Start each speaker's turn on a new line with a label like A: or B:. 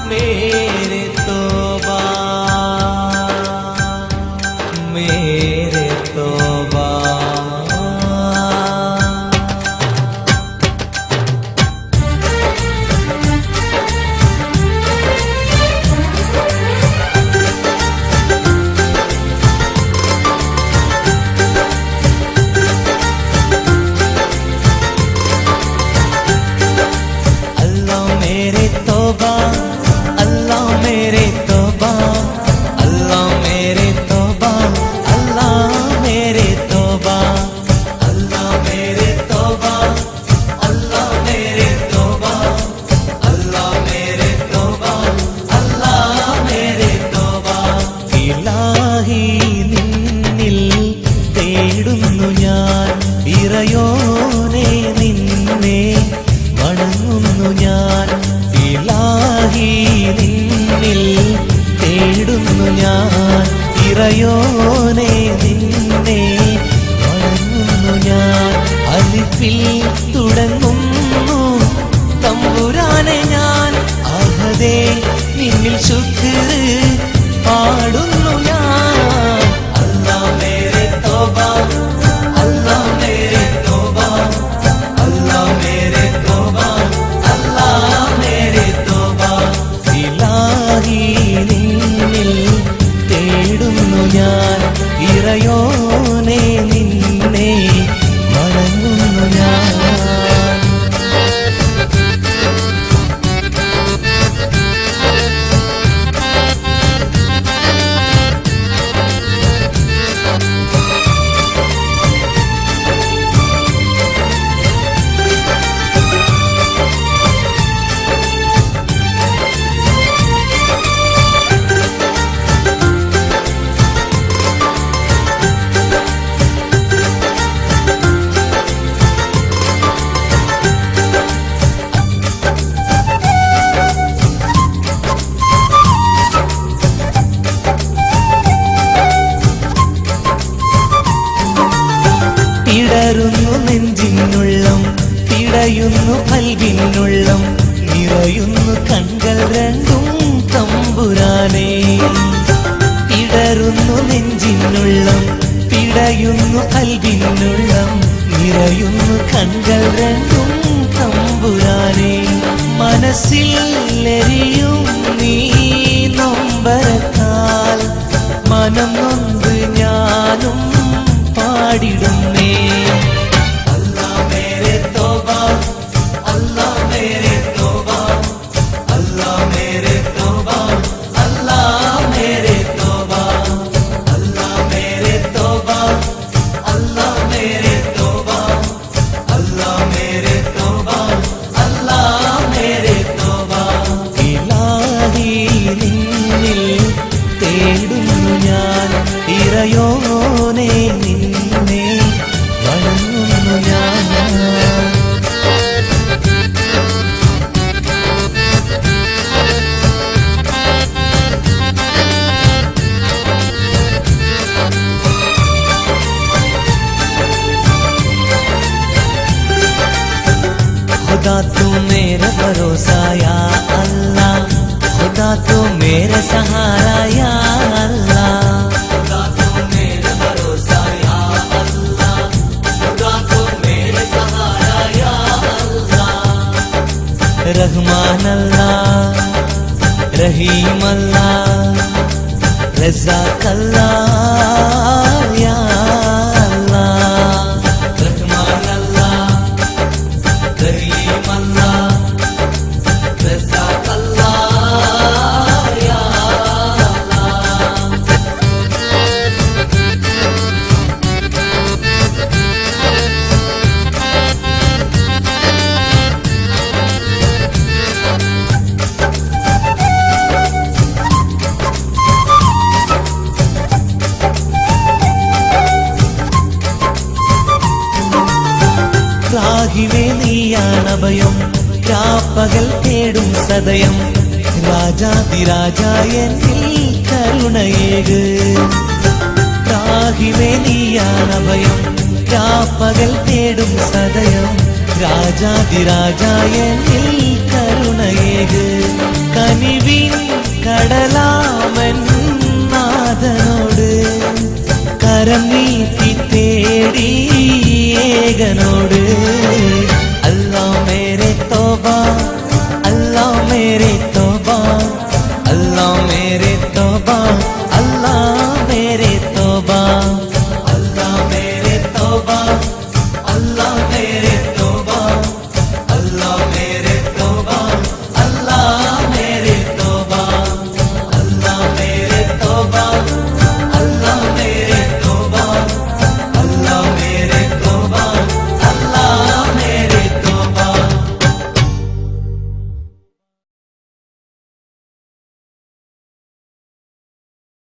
A: मेरे तौबा मेरे तौबा ഇറയോനെ നിന്നെ വണങ്ങുന്നു ഞാൻ ഇലാഹി നിന്നിൽ തേടുന്നു ഞാൻ ഇറയോനെ നിന്നെ വണങ്ങുന്നു ഞാൻ അലിഫിൽ തുടങ്ങുന്നു തമ്പുരാനെ ഞാൻ അഹദേ നിന്നിൽ ശുക്ർ പാടുന്നു ഞാൻ അല്ലാ മേരെ തൗബ अल्लाह मेरे तौबा अल्लाह मेरे तौबा अल्लाह मेरे तौबा इलाही നിന്നിൽ തേടുന്നു ഞാൻ ഇറയോനെ നിന്നെ വണങ്ങുന്നു ഞാൻ പിടരുന്നു നെഞ്ചിനുള്ളം പിടയുന്നു കൽവിനുള്ളം നിറയുന്നു കൺകൾ രണ്ടും തമ്പുരാനേ പിടരുന്നു നെഞ്ചിനുള്ളം പിടയുന്നു കൽവിനുള്ളം നിറയുന്നു കൺകൾ രണ്ടും തമ്പുരാനേ മനസ്സിൽ എരിയും നീ നൊമ്പരത്താൽ മനം നൊന്ത് ഞാനും പാടിടുന്നേ അല്ലാ മേരെ തൗബാ അല്ലാ മേരെ തൗബാ അല്ലാ മേരെ തൗബാ അല്ലാ മേരെ തൗബാ അല്ലാ മേരെ തൗബാ അല്ലാ മേരെ തൗബാ അല്ലാ മേരെ തൗബാ അല്ലാ മേരെ തൗബാ ഇലാഹി നിന്നിൽ തേടുന്നു ഞാൻ ഇറയോനെ നിന്നെ വണങ്ങുന്നു ഞാൻ खुदा तू मेरा भरोसा या अल्लाह खुदा तू मेरा सहारा या अल्लाह खुदा तू मेरा भरोसा या अल्लाह खुदा तू मेरा सहारा या अल्लाह रहमान अल्लाह रहीम अल्लाह रज़ाक अल्लाह या രാഹിവേ നീയാണഭയം രാപ്പകൽ തേടും സദയം രാജാതിരാജായനിൽ കരുണയേക് രാഹിവേ നീയാണഭയം രാപ്പകൽ തേടും സദയം രാജാതിരാജായ നീ കരുണയേക് കനിവിൻ കടലാമൻ നാഥനോട് കരം നീട്ടി തേടി ഏകനോട്